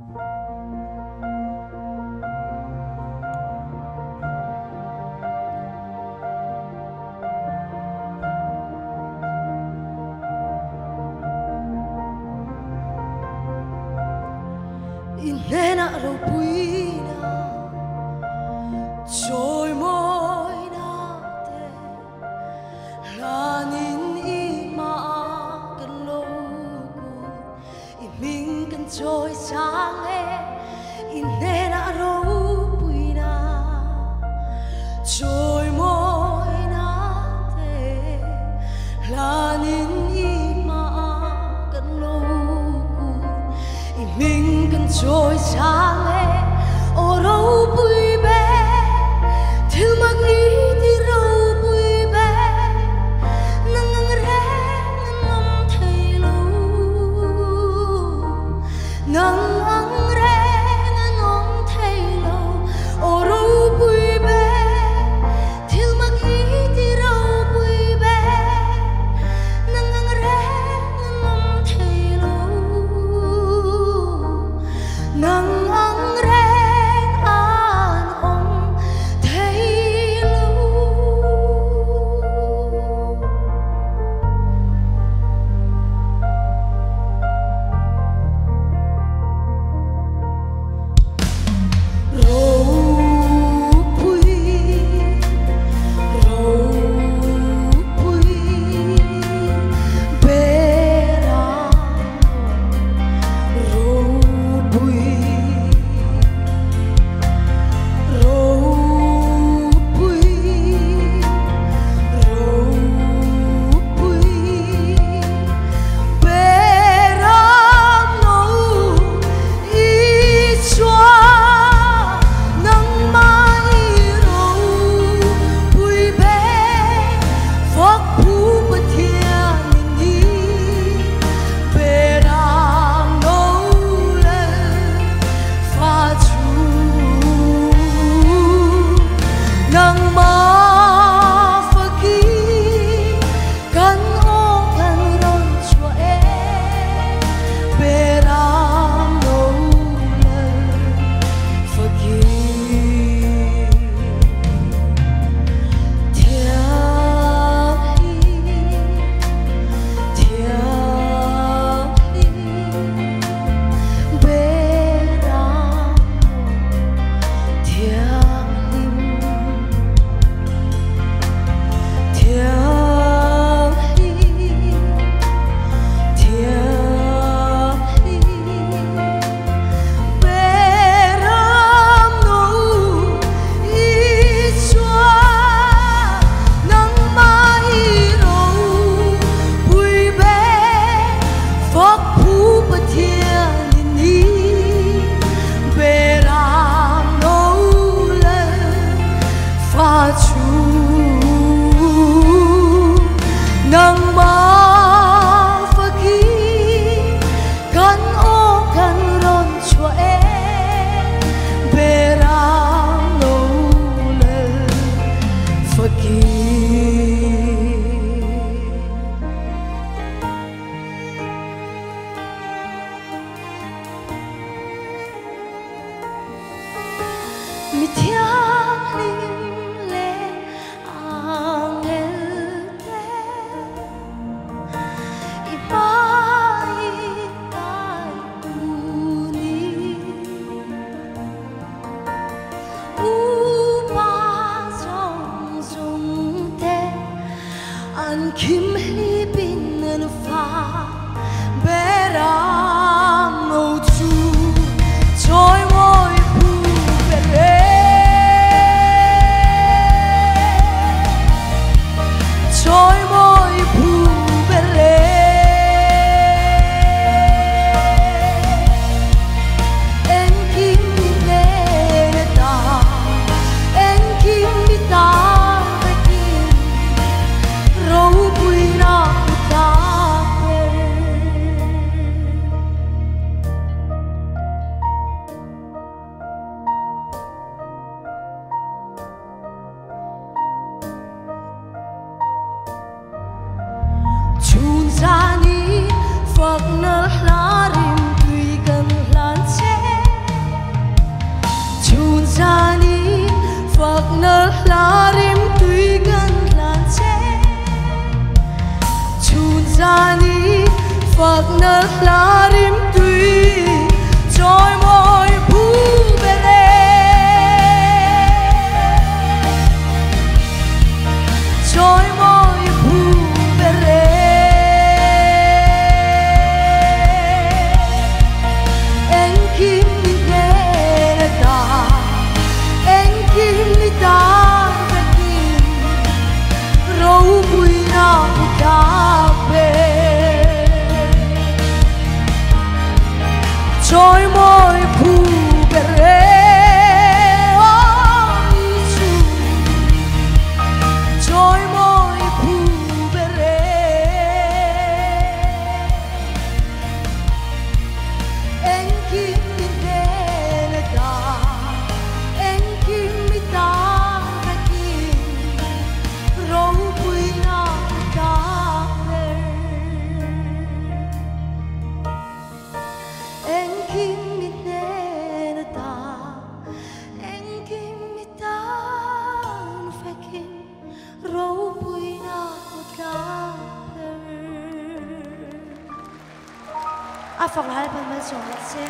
Inena ropuina trôi môi nate lanin ima kan loku iming kan trôi sang e inena ropuina trôi môi nate lanin ima kan loku iming kan trôi sang e o râu bụi bé thiếu mặc ý thì râu bụi bé nâng ngang rẽ nâng ngâm thầy lâu nâng ngang rẽ nâng ngâm thầy lâu o râu bụi bé thiếu mặc ý thì râu bụi bé nâng ngang rẽ nâng ngâm thầy lâu nâng ngang rẽ an rồi môi phù bể rồi môi phù bể anh kim mi đê na ta anh kim mi ta na kim râu bụi na ta anh kim mi đê na ta anh kim mi ta na phải kim râu bụi na ta à, phòng hai phần mấy chồng là xe